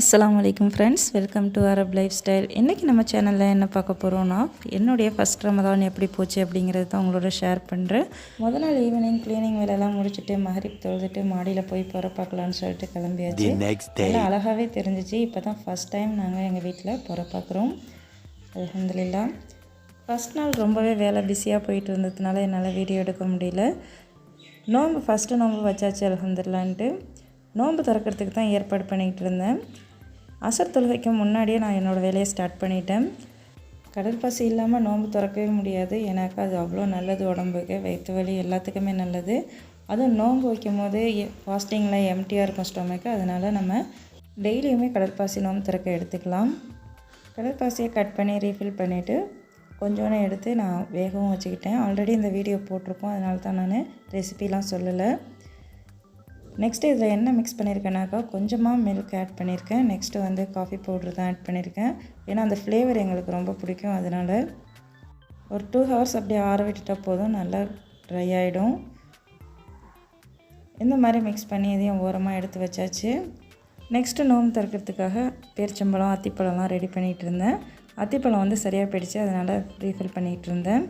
அஸ்ஸலாமு அலைக்கும் friends, welcome to Arab life style. இன்றைக்கி நம்ம சேனலில் என்ன பார்க்க போகிறோன்னா, என்னுடைய ஃபஸ்ட் ரமதான் எப்படி போச்சு அப்படிங்கிறது தான் உங்களோட ஷேர் பண்ணுறேன். முதல் நாள் ஈவினிங் க்ளீனிங் வேலையெல்லாம் முடிச்சுட்டு மஹரிப் தொழுதுட்டு மாடியில் போய் புற பார்க்கலான்னு சொல்லிட்டு கிளம்பியாச்சு. நல்லா அழகாகவே தெரிஞ்சிச்சு. இப்போ தான் ஃபஸ்ட் டைம் நாங்கள் எங்கள் வீட்டில் புற பார்க்குறோம். அல்ஹம்துலில்லாஹ். ஃபஸ்ட் நாள் ரொம்பவே வேலை பிஸியாக போயிட்டு இருந்ததுனால என்னால் வீடியோ எடுக்க முடியல. ஃபஸ்ட்டு நோன்பு வச்சாச்சு அல்ஹம்துலில்லாஹ்ன்ட்டு. நோன்பு திறக்கிறதுக்கு தான் ஏற்பாடு பண்ணிக்கிட்டு இருந்தேன். அசர் தொழுகைக்கு முன்னாடியே நான் என்னோடய வேலையை ஸ்டார்ட் பண்ணிட்டேன். கடற்பசி இல்லாமல் நோன்பு திறக்கவே முடியாது. எனக்கு அது அவ்வளோ நல்லது, உடம்புக்கு வயிற்று வலி எல்லாத்துக்குமே நல்லது. அதுவும் நோன்பு வைக்கும் போது ஃபாஸ்டிங்கில் எம்டியாக இருக்கும் ஸ்டொமக்கு. அதனால் நம்ம டெய்லியுமே கடற்பாசி நோன்பு திறக்க எடுத்துக்கலாம். கடற்பாசியை கட் பண்ணி ரீஃபில் பண்ணிவிட்டு கொஞ்சோன்னு எடுத்து நான் வேகவும் வச்சுக்கிட்டேன். ஆல்ரெடி இந்த வீடியோ போட்டிருக்கோம், அதனால தான் நான் ரெசிபிலாம் சொல்லலை. நெக்ஸ்ட்டு இதில் என்ன மிக்ஸ் பண்ணியிருக்கேனாக்கா, கொஞ்சமாக மில்க் ஆட் பண்ணியிருக்கேன். நெக்ஸ்ட்டு வந்து காஃபி பவுட்ரு தான் ஆட் பண்ணியிருக்கேன். ஏன்னா அந்த ஃப்ளேவர் எங்களுக்கு ரொம்ப பிடிக்கும். அதனால் ஒரு 2 ஹவர்ஸ் அப்படியே ஆற விட்டுட்டால் போதும், நல்லா ட்ரை ஆகிடும். இந்த மாதிரி மிக்ஸ் பண்ணி இதையும் ஓரமாக எடுத்து வச்சாச்சு. நெக்ஸ்ட்டு நோன்பு திறக்கிறதுக்காக பேரிச்சம்பழம் அத்திப்பழம்லாம் ரெடி பண்ணிகிட்டு இருந்தேன். அத்திப்பழம் வந்து சரியாக போயிடுச்சு, அதனால் ரீஃபில் பண்ணிகிட்டு இருந்தேன்.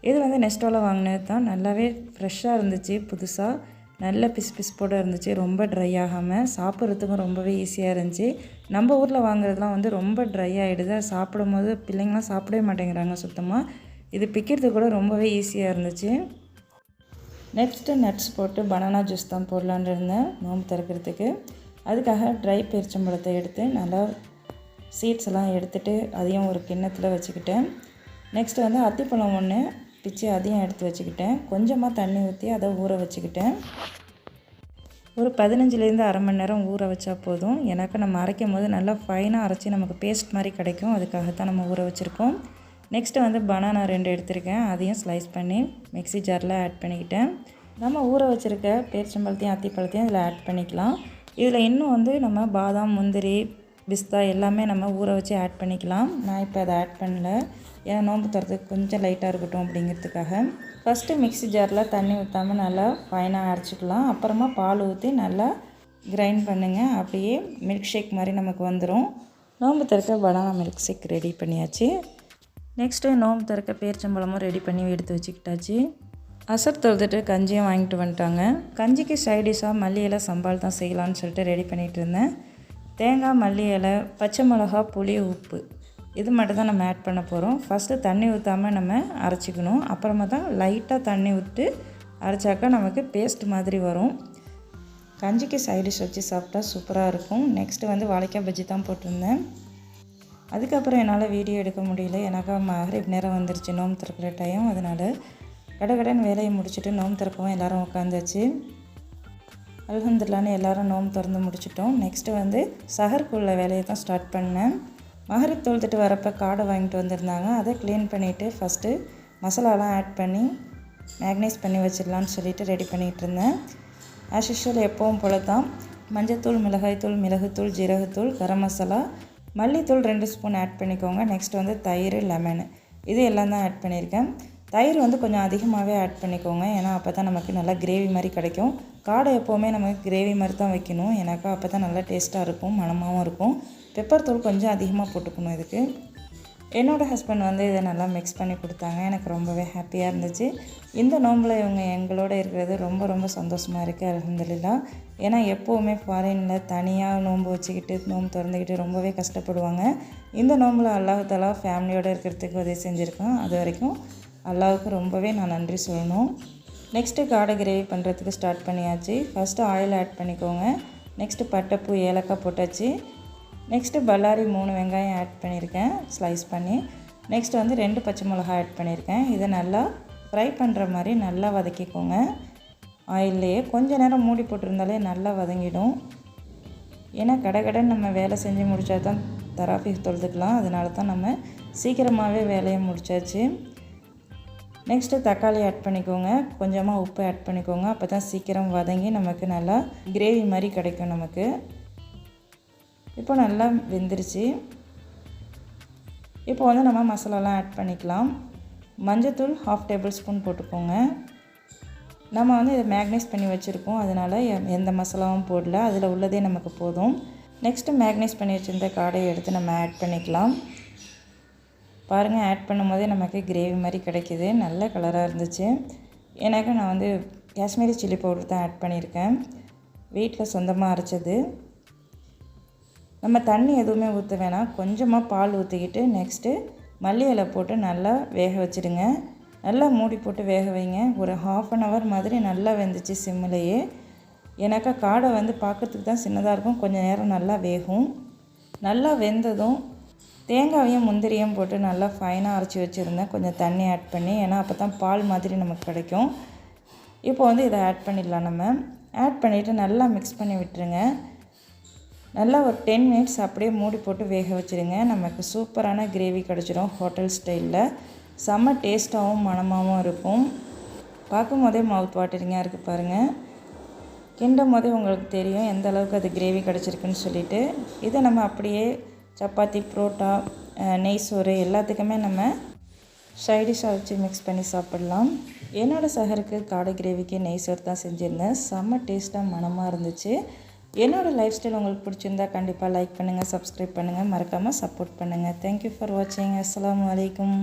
இது வந்து நெஸ்டோவில் வாங்கினது தான். நல்லாவே ஃப்ரெஷ்ஷாக இருந்துச்சு, புதுசாக நல்ல பிஸ்போடு இருந்துச்சு. ரொம்ப ட்ரை ஆகாமல் சாப்பிட்றதுக்கும் ரொம்பவே ஈஸியாக இருந்துச்சு. நம்ம ஊரில் வாங்குறதுலாம் வந்து ரொம்ப ட்ரை ஆகிடுது. சாப்பிடும் போது பிள்ளைங்களாம் சாப்பிடவே மாட்டேங்கிறாங்க சுத்தமாக. இது பிக்கிறதுக்கு கூட ரொம்பவே ஈஸியாக இருந்துச்சு. நெக்ஸ்ட்டு நட்ஸ் போட்டு பனானா ஜூஸ் தான் போடலான்னு இருந்தேன் நோன்பு திறக்கிறதுக்கு. அதுக்காக ட்ரை பேரிச்சம்பழத்தை எடுத்து நல்லா சீட்ஸ் எல்லாம் எடுத்துகிட்டு அதையும் ஒரு கிண்ணத்தில் வச்சுக்கிட்டேன். நெக்ஸ்ட்டு வந்து அத்திப்பழம் ஒன்று பிச்சு அதையும் எடுத்து வச்சுக்கிட்டேன். கொஞ்சமாக தண்ணி ஊற்றி அதை ஊற வச்சுக்கிட்டேன். ஒரு 15லேருந்து அரை மணி நேரம் ஊற வச்சா போதும். எனக்கு நம்ம அரைக்கும் போது நல்லா ஃபைனாக அரைச்சி நமக்கு பேஸ்ட் மாதிரி கிடைக்கும். அதுக்காகத்தான் நம்ம ஊற வச்சுருக்கோம். நெக்ஸ்ட்டு வந்து பனானா 2 எடுத்திருக்கேன். அதையும் ஸ்லைஸ் பண்ணி மிக்ஸி ஜாரில் ஆட் பண்ணிக்கிட்டேன். நம்ம ஊற வச்சுருக்க பேரிச்சம்பழத்தையும் அத்திப்பழத்தையும் இதில் ஆட் பண்ணிக்கலாம். இதில் இன்னும் வந்து நம்ம பாதாம், முந்திரி, பிஸ்தா எல்லாமே நம்ம ஊற வச்சு ஆட் பண்ணிக்கலாம். நான் இப்போ அதை ஆட் பண்ணல, ஏன்னா நோன்பு தரத்துக்கு கொஞ்சம் லைட்டாக இருக்கட்டும் அப்படிங்கிறதுக்காக. ஃபஸ்ட்டு மிக்ஸி ஜாரில் தண்ணி ஊற்றாமல் நல்லா ஃபைனாக அரைச்சிக்கலாம். அப்புறமா பால் ஊற்றி நல்லா கிரைண்ட் பண்ணுங்கள். அப்படியே மில்க் ஷேக் மாதிரி நமக்கு வந்துடும். நோன்பு திறக்க பனானா மில்க் ஷேக் ரெடி பண்ணியாச்சு. நெக்ஸ்ட்டு நோன்பு திறக்க பேரிச்சம்பழமும் ரெடி பண்ணி எடுத்து வச்சுக்கிட்டாச்சு. அசர் தொழுதுட்டு கஞ்சியும் வாங்கிட்டு வந்துட்டாங்க. கஞ்சிக்கு சைடிஷாக மல்லி இலை சம்பால் தான் செய்யலான்னு சொல்லிட்டு ரெடி பண்ணிகிட்டு இருந்தேன். தேங்காய், மல்லி இலை, பச்சை மிளகா, புளி, உப்பு இது மட்டும் தான் நம்ம ஆட் பண்ண போகிறோம். ஃபஸ்ட்டு தண்ணி ஊற்றாமல் நம்ம அரைச்சிக்கணும். அப்புறமா தான் லைட்டாக தண்ணி விட்டு அரைச்சாக்கா நமக்கு பேஸ்ட் மாதிரி வரும். கஞ்சிக்கு சைடிஷ் வச்சு சாப்பிட்டா சூப்பராக இருக்கும். நெக்ஸ்ட்டு வந்து வாழைக்காய் பஜ்ஜி தான் போட்டிருந்தேன். அதுக்கப்புறம் என்னால் வீடியோ எடுக்க முடியல. எனக்கு மஹரிப் நேரம் வந்துருச்சு, நோன்பு திறக்கிற டைம். அதனால் கடகடன்னு வேலையை முடிச்சுட்டு நோன்பு திறக்கவும் எல்லோரும் உட்காந்தாச்சு. அல்ஹம்துலில்லாஹ்னு எல்லோரும் நோன்பு திறந்து முடிச்சிட்டோம். நெக்ஸ்ட்டு வந்து சஹருக்குள்ள வேலையை தான் ஸ்டார்ட் பண்ணேன். மஹரிப் தொழுதுட்டு வரப்போ காடை வாங்கிட்டு வந்திருந்தாங்க. அதை க்ளீன் பண்ணிவிட்டு ஃபஸ்ட்டு மசாலாலாம் ஆட் பண்ணி மேக்னைஸ் பண்ணி வச்சிடலான்னு சொல்லிவிட்டு ரெடி பண்ணிகிட்டு இருந்தேன். ஆஸ் யூஷுவல் எப்பவும் போல தான் மஞ்சத்தூள், மிளகாய்த்தூள், மிளகுத்தூள், ஜீரகத்தூள், கரம் மசாலா, மல்லித்தூள் 2 ஸ்பூன் ஆட் பண்ணிக்கோங்க. நெக்ஸ்ட் வந்து தயிர், லெமனு இது எல்லாம் தான் ஆட் பண்ணியிருக்கேன். தயிர் வந்து கொஞ்சம் அதிகமாகவே ஆட் பண்ணிக்கோங்க, ஏன்னா அப்போ தான் நமக்கு நல்லா கிரேவி மாதிரி கிடைக்கும். காடை எப்போவுமே நமக்கு கிரேவி மாதிரி தான் வைக்கணும், ஏன்னாக்கா அப்போ தான் நல்லா டேஸ்ட்டாக இருக்கும், மணமாகவும் இருக்கும். பெப்பர் தூள் கொஞ்சம் அதிகமாக போட்டுக்கணும் இதுக்கு. என்னோடய ஹஸ்பண்ட் வந்து இதை நல்லா மிக்ஸ் பண்ணி கொடுத்தாங்க. எனக்கு ரொம்பவே ஹாப்பியாக இருந்துச்சு. இந்த நோம்பில் இவங்க எங்களோட இருக்கிறது ரொம்ப ரொம்ப சந்தோஷமாக இருக்குது அல்ஹம்துலில்லாஹ். ஏன்னா எப்போவுமே ஃபாரினில் தனியாக நோன்பு வச்சுக்கிட்டு நோன்பு திறந்துக்கிட்டு ரொம்பவே கஷ்டப்படுவாங்க. இந்த நோம்பில் அல்லாஹ் தஆலா ஃபேமிலியோடு இருக்கிறதுக்கு உதவி செஞ்சுருக்கோம். அது வரைக்கும் அல்லாஹ்வுக்கு ரொம்பவே நான் நன்றி சொல்லணும். நெக்ஸ்ட்டு காடை கிரேவி பண்ணுறதுக்கு ஸ்டார்ட் பண்ணியாச்சு. ஃபஸ்ட்டு ஆயில் ஆட் பண்ணிக்கோங்க. நெக்ஸ்ட்டு பட்டைப்பூ, ஏலக்காய் போட்டாச்சு. நெக்ஸ்ட்டு பல்லாரி 3 வெங்காயம் ஆட் பண்ணியிருக்கேன் ஸ்லைஸ் பண்ணி. நெக்ஸ்ட்டு வந்து 2 பச்சை மிளகா ஆட் பண்ணியிருக்கேன். இதை நல்லா ஃப்ரை பண்ணுற மாதிரி நல்லா வதக்கிக்கோங்க. ஆயில்லையே கொஞ்சம் நேரம் மூடி போட்டிருந்தாலே நல்லா வதங்கிடும். ஏன்னா கடகடன்னு நம்ம வேலை செஞ்சு முடித்தா தான் தராஃபீஹ் தொழுதுக்கலாம். அதனால தான் நம்ம சீக்கிரமாகவே வேலையை முடித்தாச்சு. நெக்ஸ்ட்டு தக்காளி ஆட் பண்ணிக்கோங்க. கொஞ்சமாக உப்பு ஆட் பண்ணிக்கோங்க. அப்போ தான் சீக்கிரம் வதங்கி நமக்கு நல்லா கிரேவி மாதிரி கிடைக்கும் நமக்கு. இப்போ நல்லா வெந்துருச்சு. இப்போ வந்து நம்ம மசாலாலாம் ஆட் பண்ணிக்கலாம். மஞ்சத்தூள் 1/2 டேபிள் ஸ்பூன் போட்டுக்கோங்க. நம்ம வந்து இதை மேக்னைஸ் பண்ணி வச்சுருக்கோம், அதனால் எந்த மசாலாவும் போடல, அதில் உள்ளதே நமக்கு போதும். நெக்ஸ்ட்டு மேக்னைஸ் பண்ணி வச்சுருந்த காடையை எடுத்து நம்ம ஆட் பண்ணிக்கலாம். பாருங்கள், ஆட் பண்ணும்போதே நமக்கு கிரேவி மாதிரி கிடைக்கிது. நல்ல கலராக இருந்துச்சு. எனக்கு நான் வந்து காஷ்மீரி சில்லி பவுடர் தான் ஆட் பண்ணியிருக்கேன். வீட்டில் சொந்தமாக அரைச்சது. நம்ம தண்ணி எதுவுமே ஊற்ற வேணாம். கொஞ்சமாக பால் ஊற்றிக்கிட்டு நெக்ஸ்ட்டு மல்லி இலை போட்டு நல்லா வேக வச்சுடுங்க. நல்லா மூடி போட்டு வேக வைங்க. ஒரு 1/2 hour மாதிரி நல்லா வெந்துச்சு சிம்மிலேயே. எனக்கு காடை வந்து பார்க்குறதுக்கு தான் சின்னதாக இருக்கும், கொஞ்சம் நேரம் நல்லா வேகும். நல்லா வெந்ததும் தேங்காயும் முந்திரியும் போட்டு நல்லா ஃபைனாக அரைச்சி வச்சுருந்தேன், கொஞ்சம் தண்ணி ஆட் பண்ணி. ஏன்னா அப்போ தான் பால் மாதிரி நமக்கு கிடைக்கும். இப்போ வந்து இதை ஆட் பண்ணிடலாம். நம்ம ஆட் பண்ணிவிட்டு நல்லா மிக்ஸ் பண்ணி விட்டுருங்க. நல்லா ஒரு 10 minutes அப்படியே மூடி போட்டு வேக வச்சுருங்க. நமக்கு சூப்பரான கிரேவி கிடச்சிரும் ஹோட்டல் ஸ்டைலில். செம்ம டேஸ்ட்டாகவும் மணமாகவும் இருக்கும். பார்க்கும் போதே மவுத் வாட்டரிங்காக இருக்குது பாருங்கள். கிண்டும் போதே உங்களுக்கு தெரியும் எந்த அளவுக்கு அது கிரேவி கிடச்சிருக்குன்னு சொல்லிவிட்டு. இதை நம்ம அப்படியே சப்பாத்தி, புரோட்டா, நெய் சோறு எல்லாத்துக்குமே நம்ம சைடிஷாக வச்சு மிக்ஸ் பண்ணி சாப்பிட்லாம். என்னோடய சஹருக்கு காடை கிரேவிக்கு நெய் சோறு தான் செஞ்சுருந்தேன். செம்ம டேஸ்ட்டாக மணமாக இருந்துச்சு. என்னோடய லைஃப் ஸ்டைல் உங்களுக்கு பிடிச்சிருந்தா கண்டிப்பாக லைக் பண்ணுங்கள், சப்ஸ்கிரைப் பண்ணுங்கள், மறக்காமல் சப்போர்ட் பண்ணுங்கள். தேங்க்யூ ஃபார் வாட்சிங். அஸ்ஸலாமு அலைக்கும்.